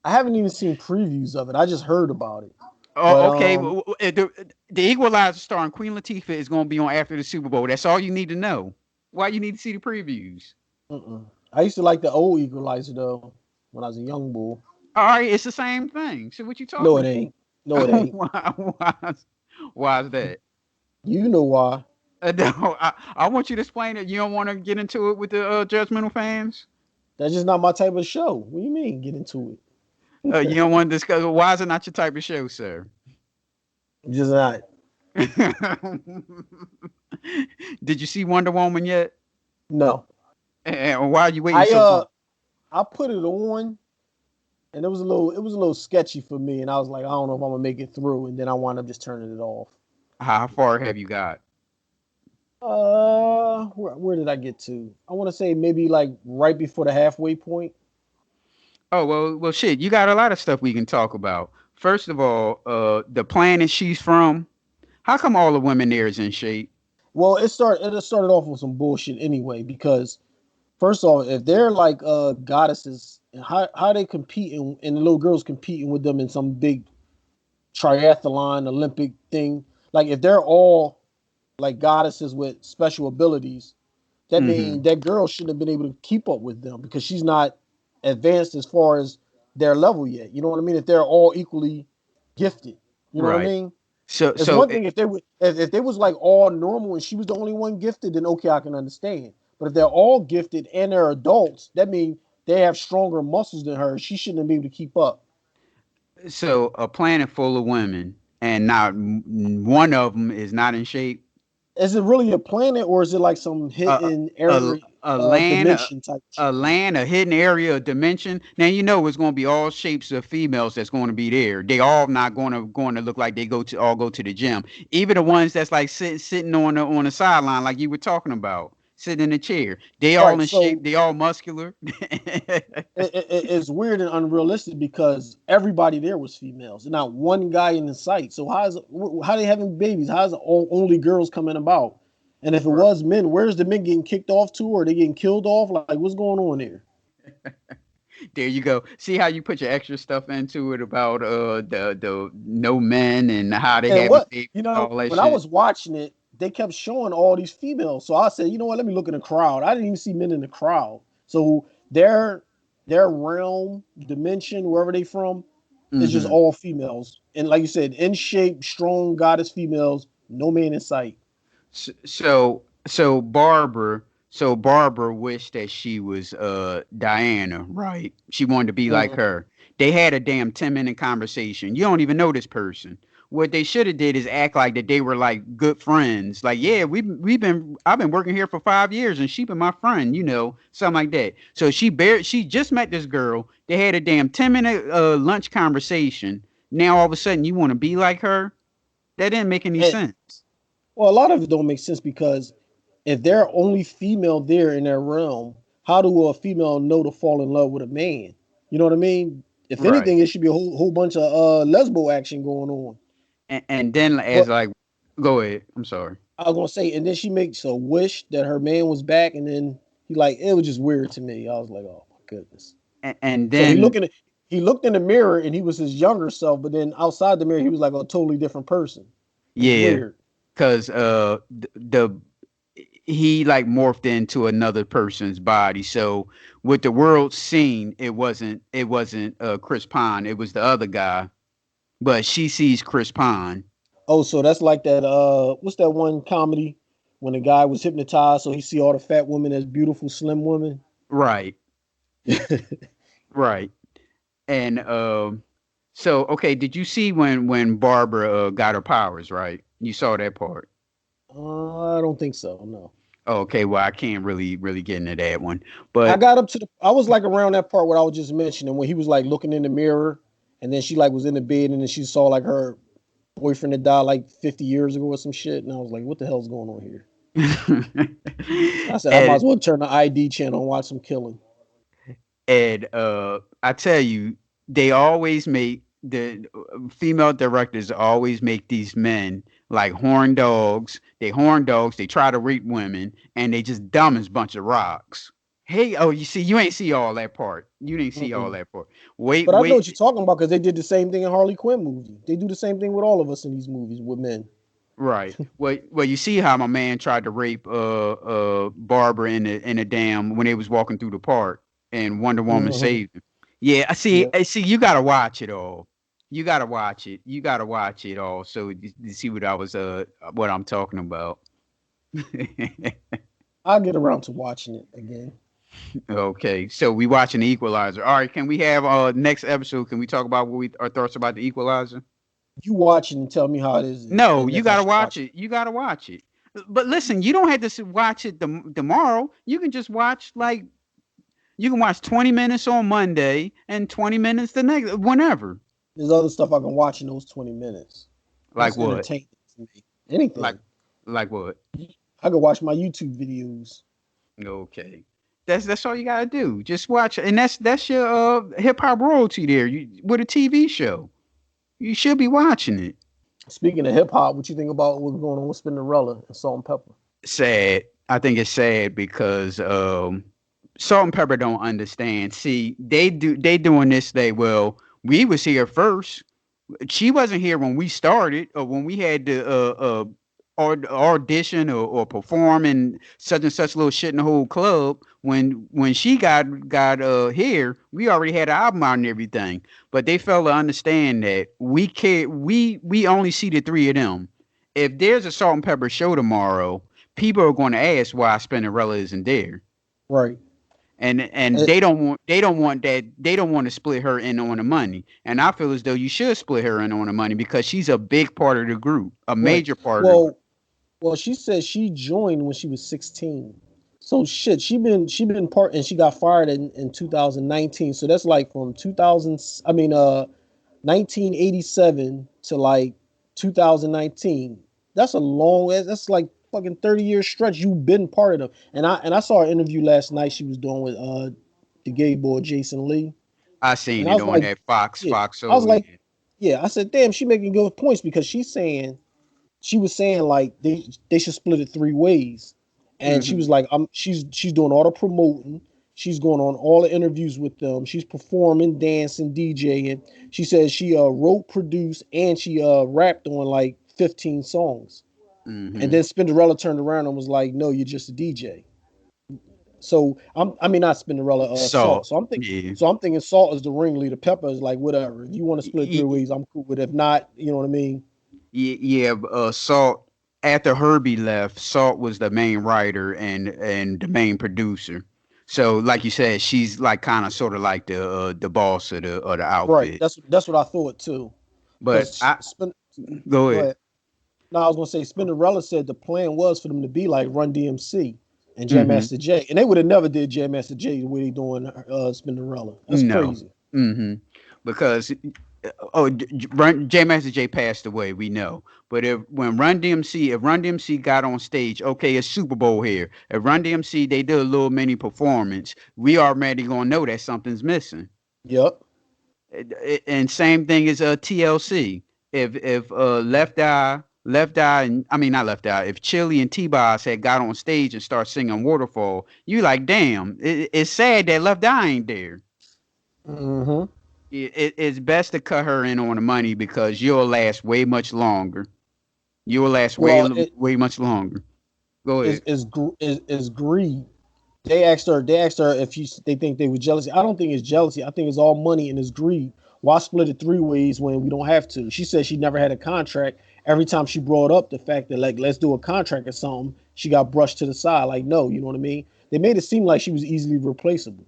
I haven't even seen previews of it. I just heard about it. Oh, but, okay. The Equalizer starring Queen Latifah is going to be on after the Super Bowl. That's all you need to know. Why you need to see the previews? I used to like the old Equalizer though when I was a young bull. All right, it's the same thing. So what you talking? No, it ain't. No, it ain't. Why is that? You know why. No, I want you to explain it. You don't want to get into it with the Judgemental fans? That's just not my type of show. What do you mean, get into it? You don't want to discuss. Why is it not your type of show, sir? Just not. Did you see Wonder Woman yet? No. And why are you waiting so long? I put it on, and it was a little sketchy for me, and I was like, I don't know if I'm gonna make it through, and then I wound up just turning it off. How far have you got? Where did I get to? I want to say maybe like right before the halfway point. Oh, well, shit. You got a lot of stuff we can talk about. First of all, the planet she's from. How come all the women there is in shape? Well, it started off with some bullshit anyway, because first off, if they're like goddesses, and how they competing, and the little girls competing with them in some big triathlon Olympic thing, like if they're all like goddesses with special abilities, that Mm-hmm. means that girl shouldn't have been able to keep up with them because she's not advanced as far as their level yet. You know what I mean? If they're all equally gifted, you know what I Right. mean? So It's so one thing if they was like all normal and she was the only one gifted, then okay, I can understand. But if they're all gifted and they're adults, that means they have stronger muscles than her. She shouldn't have been able to keep up. so a planet full of women, and not one of them is not in shape. Is it really a planet or is it like some A hidden a area, a land dimension type shit? a hidden area, a dimension. Now you know it's going to be all shapes of females that's going to be there. They all not going to look like they go to the gym. Even the ones that's like sitting on the sideline, like you were talking about, sitting in a chair. They all Right. in shape. So They all muscular. it's weird and unrealistic because everybody there was females, and not one guy in the sight. So how they having babies? How's only girls coming about? And if it was men, where's the men getting kicked off to, or they getting killed off? Like what's going on there? There you go. See how you put your extra stuff into it about the no men and how they And having what babies you and know, all that when I shit. was watching it, they kept showing all these females. So I said, you know what? Let me look in the crowd. I didn't even see men in the crowd. So their realm, dimension, wherever they from, is just Hmm. all females. And like you said, in shape, strong goddess females, no man in sight. So Barbara wished that she was Diana, right? She wanted to be like Mhm. her. They had a damn 10-minute conversation. You don't even know this person. What they should have did is act like that they were like good friends. Like, yeah, we've been I've been working here for 5 years and she been my friend, something like that. So she just met this girl. They had a damn 10-minute lunch conversation. Now all of a sudden you want to be like her? That didn't make any And sense. well, a lot of it don't make sense because if they're only female there in their realm, how do a female know to fall in love with a man? You know what I mean? If Right. anything, it should be a whole bunch of lesbo action going on. And then as But like, go ahead. I'm sorry. I was gonna say, and then she makes a wish that her man was back, and then he like it was just weird to me. I was like, oh my goodness. And So he then he looked in the mirror and he was his younger self, but then outside the mirror he was like a totally different person. It was yeah, weird. because the he like morphed into another person's body. So with the world scene, it wasn't Chris Pine. It was the other guy. But she sees Chris Pine. Oh, so that's like that. What's that one comedy when the guy was hypnotized, so he see all the fat women as beautiful, slim women. Right. Right. And so okay, did you see when Barbara got her powers? Right. You saw that part. I don't think so. No, Okay, well, I can't really get into that one, I but got up to the. I was like around that part what I was just mentioning when he was like looking in the mirror, and then she like was in the bed, and then she saw like her boyfriend had died like 50 years ago or some shit, and I was like, what the hell's going on here? I said I might and as well turn the ID channel and watch some killing. I tell you, they always make the female directors always make these men like horn dogs. They horn dogs. They try to rape women, and they just dumb as bunch of rocks. Hey, oh, you ain't see all that part. You didn't see all Mm-mm. that part. Wait, But I know wait. what you're talking about because they did the same thing in Harley Quinn movie. They do the same thing with all of us in these movies with men. Right. Well, you see how my man tried to rape Barbara in a dam when they was walking through the park, and Wonder Woman Mhm. saved him. Yeah, Yeah, I see. You gotta watch it all. You gotta watch it. You gotta watch it all so you see what I'm talking about. I'll get around to watching it again. Okay, so we watching the Equalizer. All right, can we have next episode? Can we talk about our thoughts about the Equalizer? You watch it and tell me how it is, No, and you if I gotta should watch watch it. it. You gotta watch it. But listen, you don't have to watch it tomorrow. You can just watch like you can watch 20 minutes on Monday and 20 minutes the next whenever. There's other stuff I can watch in those 20 minutes. Like That's what? entertaining to me. Like Anything. like what? I could watch my YouTube videos. Okay. That's all you gotta do. Just watch, and that's your hip hop royalty there. With a TV show, you should be watching it. Speaking of hip hop, what you think about what's going on with Spinderella and Salt and Pepper? sad. I think it's sad because Salt and Pepper don't understand. See, they doing this. We was here first. She wasn't here when we started or when we had to audition or perform in such and such little shit in the whole club. When she got here, we already had an album out and everything. But they fail to understand that we only see the three of them. If there's a Salt and Pepper show tomorrow, people are going to ask why Spinderella isn't there. Right. And they don't want that. They don't want to split her in on the money. And I feel as though you should split her in on the money because she's a big part of the group, a major part of the group. Well, she said she joined when she was 16. So shit, she been part, and she got fired in 2019. So that's like from 1987 to like 2019. That's like fucking 30-year stretch you've been part of them. And I saw an interview last night she was doing with the gay boy Jason Lee. I seen And it on that Fox. yeah, Fox. I was like, yeah, I said, damn, she making good points because she was saying like they should split it three ways. And she was like, she's doing all the promoting. She's going on all the interviews with them. She's performing, dancing, DJing. She says she wrote, produced, and she rapped on like 15 songs. And then Spinderella turned around and was like, "No, you're just a DJ." So not Spinderella, Salt. So I'm thinking Salt is the ringleader. Pepper is like, whatever. If you want to split three ways, I'm cool. But if not, you know what I mean? Yeah. Salt. After Herbie left, Salt was the main writer and the main producer. So, like you said, she's like kind of sort of like the boss of the outfit. Right. That's what I thought too. But go ahead. No, I was gonna say Spinderella said the plan was for them to be like Run DMC and Jam Master Jay, and they would have never did Jam Master Jay the way they doing Spinderella. That's crazy. Because Jam Master Jay passed away, we know. But if Run DMC got on stage, okay, it's Super Bowl here. If Run DMC they did a little mini performance, we already gonna know that something's missing. Yep. And same thing as TLC. If if Chili and T-Boz had got on stage and start singing Waterfall, you like, damn, it's sad that Left Eye ain't there. It's best to cut her in on the money because you'll last way much longer. Way much longer. Go ahead. It's greed. They asked her if they think they were jealousy. I don't think it's jealousy. I think it's all money and it's greed. Why split it three ways when we don't have to? She said she never had a contract. Every time she brought up the fact that like let's do a contract or something, she got brushed to the side. Like, no, you know what I mean? They made it seem like she was easily replaceable.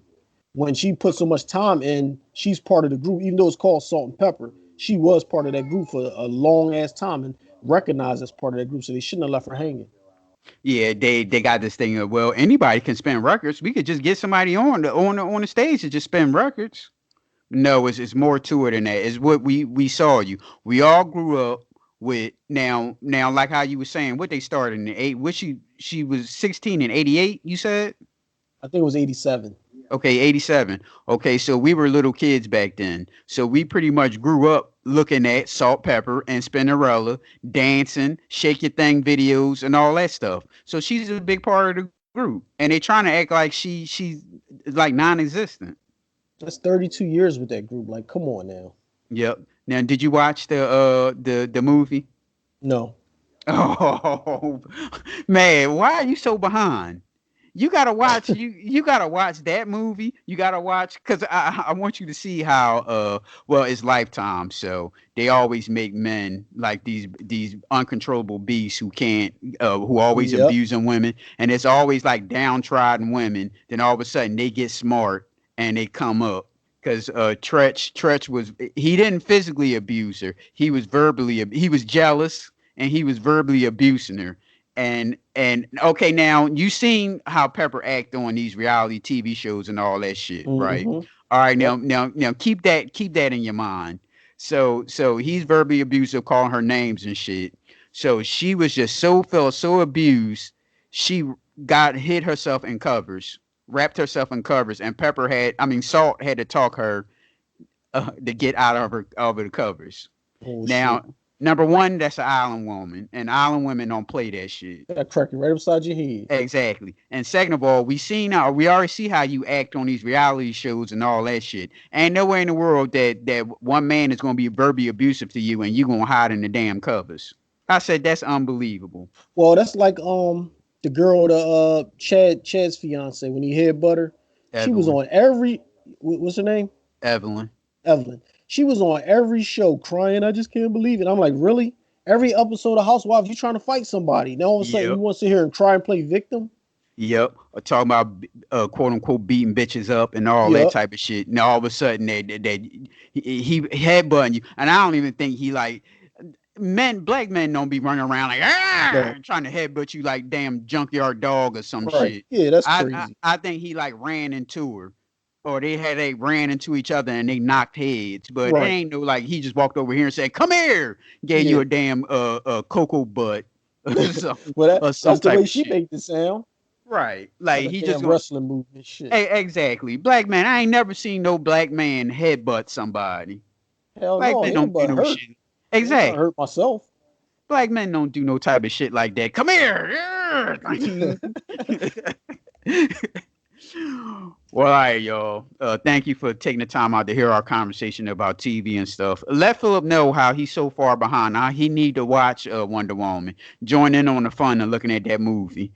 When she put so much time in, she's part of the group. Even though it's called Salt and Pepper, she was part of that group for a long ass time and recognized as part of that group. So they shouldn't have left her hanging. Yeah, they got this thing of, well, anybody can spin records. We could just get somebody on the stage to just spin records. No, it's more to it than that. It's what we saw you. We all grew up with now like how you were saying what they started in the she was 16 in 88, you said? I think it was 87. Okay, 87. Okay, so we were little kids back then. So we pretty much grew up looking at Salt, Pepper, and Spinderella, dancing, Shake Your Thing videos, and all that stuff. So she's a big part of the group. And they trying to act like she's like non-existent. That's 32 years with that group. Like, come on now. Yep. Now, did you watch the movie? No. Oh, man, why are you so behind? You gotta watch you gotta watch that movie. You gotta watch because I want you to see how well it's Lifetime, so they always make men like these uncontrollable beasts who can't who always abusing women, and it's always like downtrodden women. Then all of a sudden they get smart and they come up. Because Tretch he didn't physically abuse her. He was jealous and he was verbally abusing her. And okay, now you seen how Pepper act on these reality TV shows and all that shit, right? All right, now keep that in your mind. So he's verbally abusive, calling her names and shit. So she was just felt so abused, she hid herself in covers, wrapped herself in covers, and Salt had to talk her to get out of the covers. Oh, now. shit. Number one, that's an island woman, and island women don't play that shit. That crack you right upside your head. Exactly. And second of all, we already see how you act on these reality shows and all that shit. Ain't nowhere in the world that one man is gonna be verbally abusive to you and you gonna hide in the damn covers. I said that's unbelievable. Well, that's like the girl, the Chad's fiance when he had butter. She was Evelyn. on every what's her name? Evelyn. Evelyn. She was on every show crying. I just can't believe it. I'm like, really? Every episode of Housewives, you trying to fight somebody. Now all of a sudden Yep. you want to sit here and cry and play victim? Yep. Or talking about quote unquote beating bitches up and all that Yep. type of shit. Now all of a sudden he headbutting you. And I don't even think he like black men don't be running around like No. trying to headbutt you like damn junkyard dog or some Right. shit. Yeah, that's I crazy. think he like ran into her. Or they ran into each other and they knocked heads. But it Right. ain't no like he just walked over here and said, "Come here," gave you Yeah. a damn cocoa butt or something, Well, or some that's the type way of she shit. made the sound. Right. Like Like a he damn just wrestling move and shit. exactly. Black man, I ain't never seen no black man headbutt somebody. Hell Black no, men don't do but no hurt. shit. I ain't trying to Exactly. hurt myself. Black men don't do no type of shit like that. Come here. Well, all right, y'all. Thank you for taking the time out to hear our conversation about TV and stuff. Let Philip know how he's so far behind. How he need to watch Wonder Woman. Join in on the fun of looking at that movie.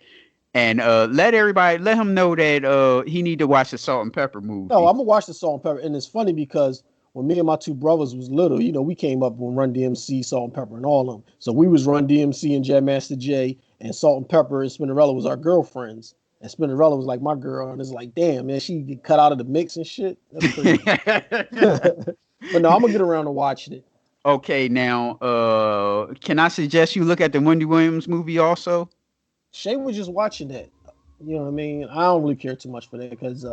And let him know that he need to watch the Salt and Pepper movie. No, I'm gonna watch the Salt and Pepper, and it's funny because when me and my two brothers was little, we came up with Run DMC, Salt and Pepper, and all of them. So we was Run DMC and Jam Master Jay, and Salt and Pepper and Spinderella was our girlfriends, and Spinderella was like my girl, and it's like, damn, man, she get cut out of the mix and shit. That's crazy. But no, I'm gonna get around to watching it. Okay, now can I suggest you look at the Wendy Williams movie also? Shay was just watching that. You know what I mean? I don't really care too much for that because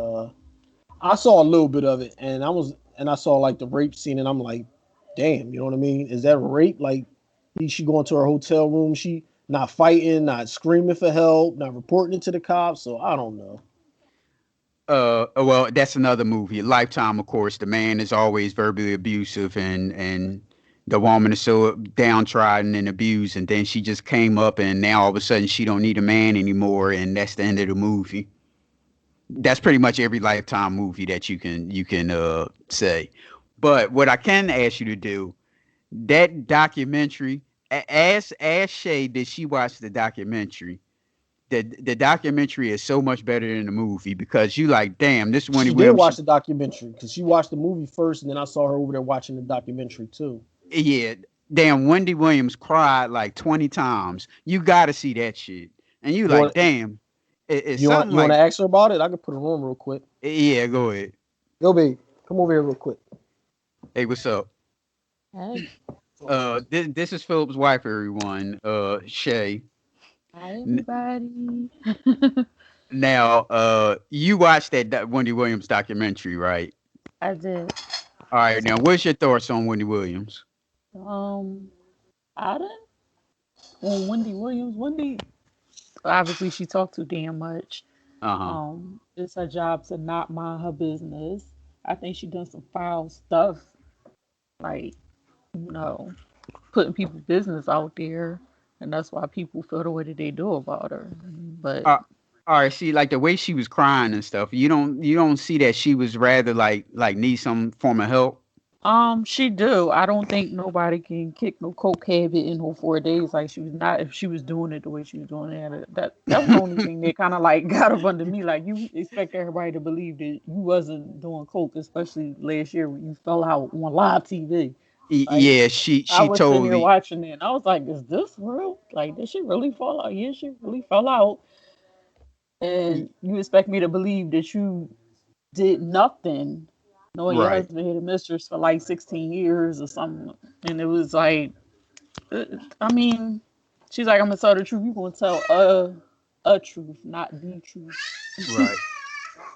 I saw a little bit of it, and I saw like the rape scene, and I'm like, damn, you know what I mean? Is that rape? Like, she going to her hotel room, she not fighting, not screaming for help, not reporting it to the cops. So I don't know. Well, that's another movie. Lifetime, of course. The man is always verbally abusive, and the woman is so downtrodden and abused, and then she just came up, and now all of a sudden she don't need a man anymore, and that's the end of the movie. That's pretty much every Lifetime movie that you can say. But what I can ask you to do, that documentary, ask Shay, did she watch the documentary? The documentary is so much better than the movie because you like, damn, this Wendy She did Williams. watch the documentary because she watched the movie first, and then I saw her over there watching the documentary too. Yeah, damn, Wendy Williams cried like 20 times. You got to see that shit, and you You like, want damn, it's you want something like, to ask her about it? I could put her on real quick. yeah, go ahead. Yo, babe, come over here real quick. Hey, what's up? Hey, This is Philip's wife, everyone. Shay. hi everybody. Now, you watched that Wendy Williams documentary, right? I did. All right. Now, what's your thoughts on Wendy Williams? I didn't. Well, Wendy Williams. Wendy, obviously, she talked too damn much. Uh-huh. It's her job to not mind her business. I think she done some foul stuff, like you know, putting people's business out there, and that's why people feel the way that they do about her. But Uh, all right. See, like the way she was crying and stuff, you don't see that she was rather like need some form of help. she do. I don't think nobody can kick no coke habit in her 4 days like she was not if she was doing it the way she was doing it. That was the only thing that kind of like got up under me. Like you expect everybody to believe that you wasn't doing coke, especially last year when you fell out on live TV. Like Yeah, she I she was sitting there totally. watching it and I was like, is this real? Like did she really fall out? Yeah, she really fell out. And you expect me to believe that you did nothing knowing your Right. husband had a mistress for like 16 years or something. And it was like, uh, I mean, she's like, I'm gonna tell the truth. You gonna tell a truth, not the truth. Right.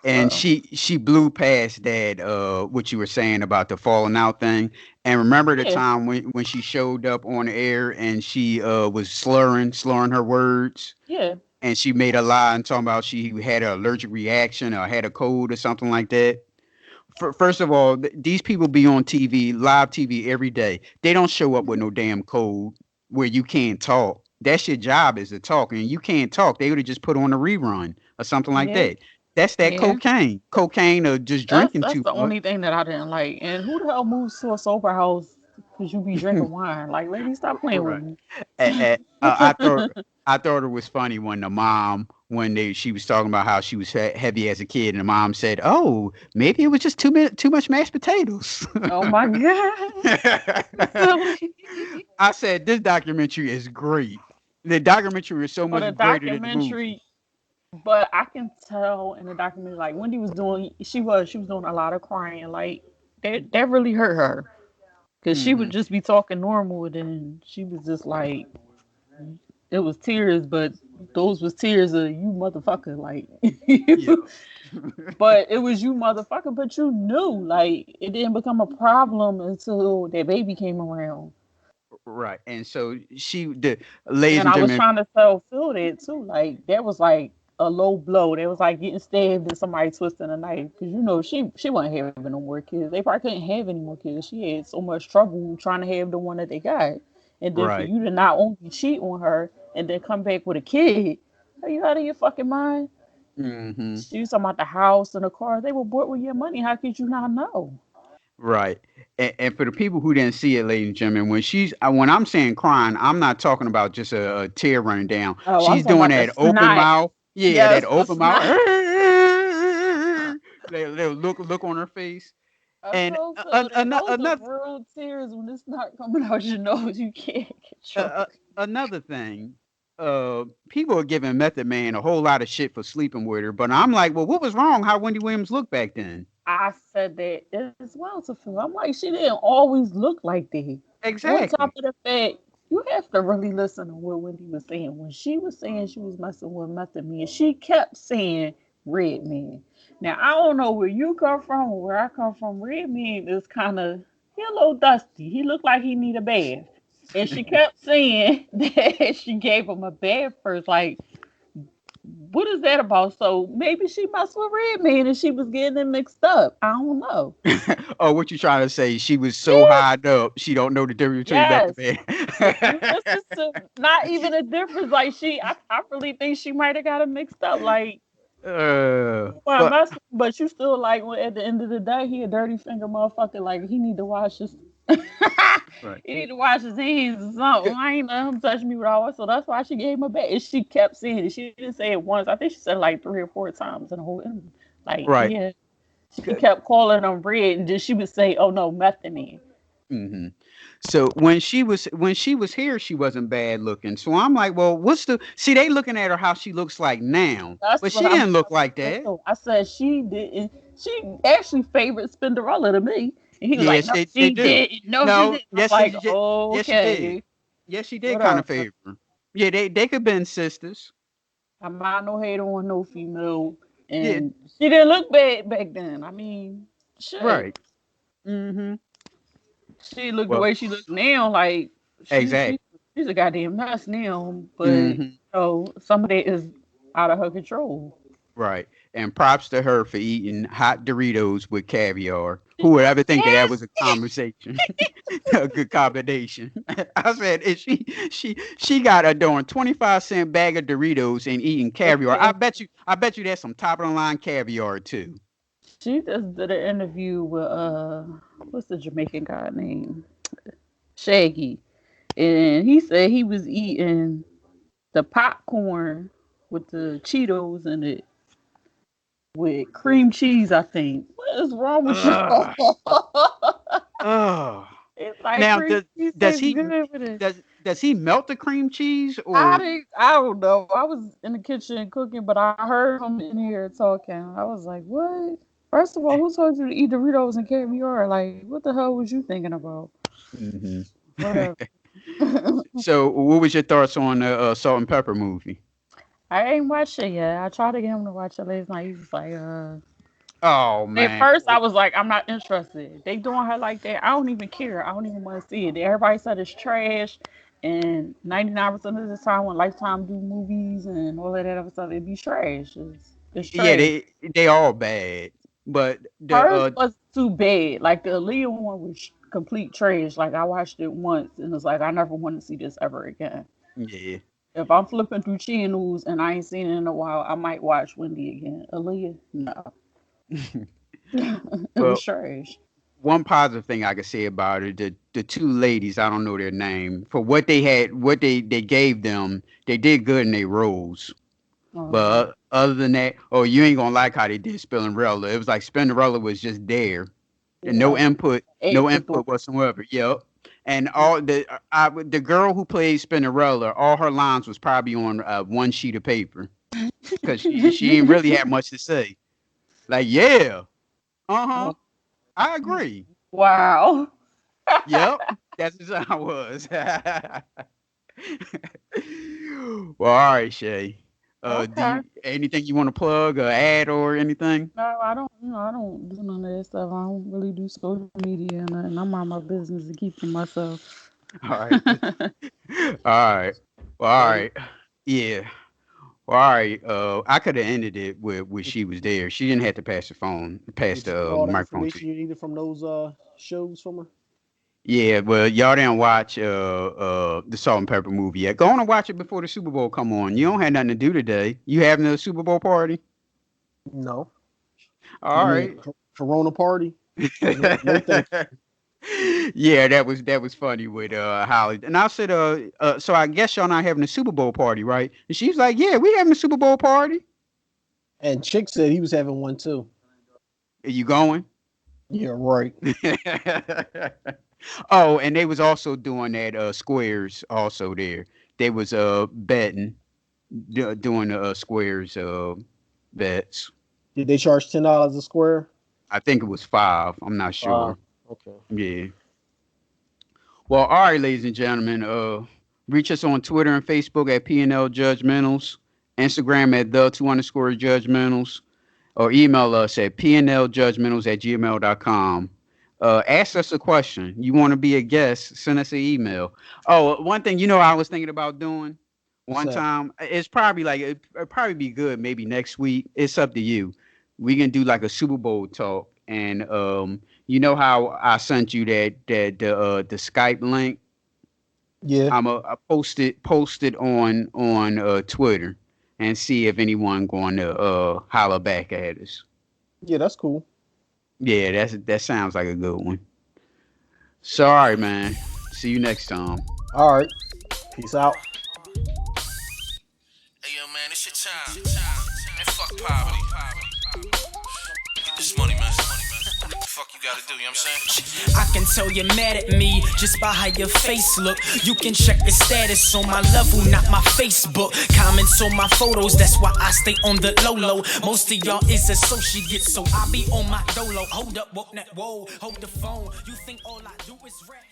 And So she blew past that what you were saying about the falling out thing. And remember the yeah, time when she showed up on air and she was slurring her words yeah, and she made a lie and talking about she had an allergic reaction or had a cold or something like that. First of all, these people be on TV, live TV every day. They don't show up with no damn code where you can't talk. That's your job is to talk, and you can't talk. They would have just put on a rerun or something like Yeah, that. That's that yeah. cocaine, or just That's drinking that's too the much. only thing that I didn't like. And who the hell moves to a sober house because you be drinking wine? Like, lady, stop playing with Right. me. I thought it was funny when the mom when she was talking about how she was heavy as a kid, and the mom said, "Oh, maybe it was just too much mashed potatoes." Oh my god, silly. I said this documentary is great. The documentary is so For much the greater than the movie. documentary, but I can tell in the documentary, like Wendy was doing, she was doing a lot of crying. Like that really hurt her because she would Hmm. just be talking normal, and then she was just like, it was tears, but those was tears of you motherfucker, like. Yeah. But it was you motherfucker, but you knew, like, it didn't become a problem until that baby came around. Right. And so ladies And and I was gentlemen, trying to tell Phil that too. Like, that was like a low blow. That was like getting stabbed and somebody twisting a knife. Because, she wasn't having no more kids. They probably couldn't have any more kids. She had so much trouble trying to have the one that they got. And then for right. you to not only cheat on her and then come back with a kid, are you out of your fucking mind? Hmm. She was talking about the house and the car. They were bought with your money. How could you not know? Right. And for the people who didn't see it, ladies and gentlemen, when I'm saying crying, I'm not talking about just a tear running down. Oh, I'm She's talking doing about the that open snot. mouth. Yeah, that Yes, the open mouth. snot. They look on her face. I And told Phil that those are another real tears when it's not coming out your nose. You can't uh, control uh, it. another thing. People are giving Method Man a whole lot of shit for sleeping with her, but I'm like, well, what was wrong? How Wendy Williams looked back then? I said that as well to Phil. I'm like, she didn't always look like that. On top Exactly. of the fact, you have to really listen to what Wendy was saying. When she was saying she was messing with Method Man, she kept saying Red Man. Now, I don't know where you come from or where I come from. Red Man is kind of, he a little dusty. He looked like he need a bath. And she kept saying that she gave him a bath first. Like, what is that about? So maybe she messed with Redman and she was getting them mixed up. I don't know. Oh, what you trying to say? She was so Yeah, high up, she don't know the difference between Method yes. Man. If you listen to not even a difference, like I really think she might have got it mixed up. Like, well, but but you still like when at the end of the day, he a dirty finger motherfucker. Like he need to wash his, right. he need to wash his hands or something. I ain't let him touch me raw, so that's why she gave him a back. And she kept saying it. She didn't say it once. I think she said it like 3 or 4 times in the whole interview. Like, Right. yeah, she kept calling him red, and then she would say, "Oh no, method man." Hmm. So when she was here, she wasn't bad looking. So I'm like, well, what's the see? They looking at her how she looks like now, That's but what she I'm didn't look trying to like say. that. So I said she didn't. She actually favored Spinderella to me, and he was like, Yes, "No, they she do. didn't. No, she No, didn't." I'm like, yes, she did. "Okay, Yes, she did kind of whatever." favor her. Yeah, they could have been sisters. I'm not no hater on no female, Yeah, and she didn't look bad back then. I mean, shit. right. Hmm. She looked the Well, way she looked now. Like she, she, exactly. she's a goddamn mess now. But Hmm. some of that is out of her control. Right. And props to her for eating hot Doritos with caviar. Who would ever think that that Yes. was a conversation, a good combination? I said, if she got a darn 25-cent bag of Doritos and eating caviar. Okay. I bet you that's some top of the line caviar too. She just did an interview with what's the Jamaican guy name? Shaggy. And he said he was eating the popcorn with the Cheetos in it with cream cheese, I think. What is wrong with you? Ugh. Ugh. It's like Now cream cheese does tastes he good with it. does he melt the cream cheese I or didn't, I don't know. I was in the kitchen cooking, but I heard him in here talking. I was like, what? First of all, who told you to eat Doritos and caviar? Like, what the hell was you thinking about? Mhm. Whatever. So what was your thoughts on the Salt and Pepper movie? I ain't watched it yet. I tried to get him to watch it last night. He was like, Oh At man. first, I was like, I'm not interested. They doing her like that. I don't even care. I don't even want to see it. Everybody said it's trash. And 99% of the time, when Lifetime do movies and all of that other stuff, it be trash. It's Yeah, trash. they all bad. But the Hers was too bad. Like the Aaliyah one was complete trash. Like I watched it once and it's like I never want to see this ever again. yeah. If I'm flipping through channels and I ain't seen it in a while, I might watch Wendy again. Aaliyah, no. It was Well, trash. one positive thing I could say about it, the two ladies, I don't know their name, for what they had, what they gave them, they did good in their roles. Um, But other than that, oh, you ain't gonna like how they did Spinderella. It was like Spinderella was just there and yeah, no afterthought. input whatsoever. Yep. And all the girl who played Spinderella, all her lines was probably on one sheet of paper because she ain't really had much to say. Like, yeah, uh-huh, Oh, I agree. wow. Yep, that's just how I was. Well, all right, Shay. Do Okay. you anything you want to plug or add or anything? No, I don't. I don't do none of that stuff. I don't really do social media and nothing. I'm on my business to keep to myself. All right. All right. Well, all Ready? right. Yeah. Well, all right. I could have ended it with Did, she was there. She didn't have to pass the phone, pass did you the get all the microphone to you. information you needed from those shows from her? Yeah. Well, y'all didn't watch the Salt and Pepper movie yet. Go on and watch it before the Super Bowl come on. You don't have nothing to do today. You having a Super Bowl party? No. You All mean right. Corona party? No, no thank Yeah, that was funny with Holly. And I said, so I guess y'all not having a Super Bowl party, right? And she's like, yeah, we having a Super Bowl party. And Chick said he was having one too. Are you going? Yeah, right. Oh, and they was also doing that squares also there. They was betting doing the squares bets. Did they charge $10 a square? I think it was 5. I'm not sure. Okay. Yeah. Well, all right, ladies and gentlemen. Reach us on Twitter and Facebook at PNL Judgementals, Instagram at the2_judgmentals, or email us at pnljudgmentals@gmail.com. Ask us a question. You want to be a guest, send us an email. Oh, one thing I was thinking about doing What's one that? time, it's probably like it'd probably be good maybe next week. It's up to you. We can do like a Super Bowl talk, and you know how I sent you that the Skype link. Yeah. I post it on Twitter and see if anyone going to holler back at us. Yeah, that's cool. Yeah, that sounds like a good one. Sorry, man. See you next time. All right. Peace out. Hey yo, man, it's your time. And fuck poverty. Get this money, man. Fuck you gotta do, you know what I'm saying? I can tell you're mad at me just by how your face look. You can check the status on my level, not my Facebook. Comments on my photos, that's why I stay on the low. Most of y'all is associates, so I be on my dolo. Hold up, whoa, hold the phone. You think all I do is rap?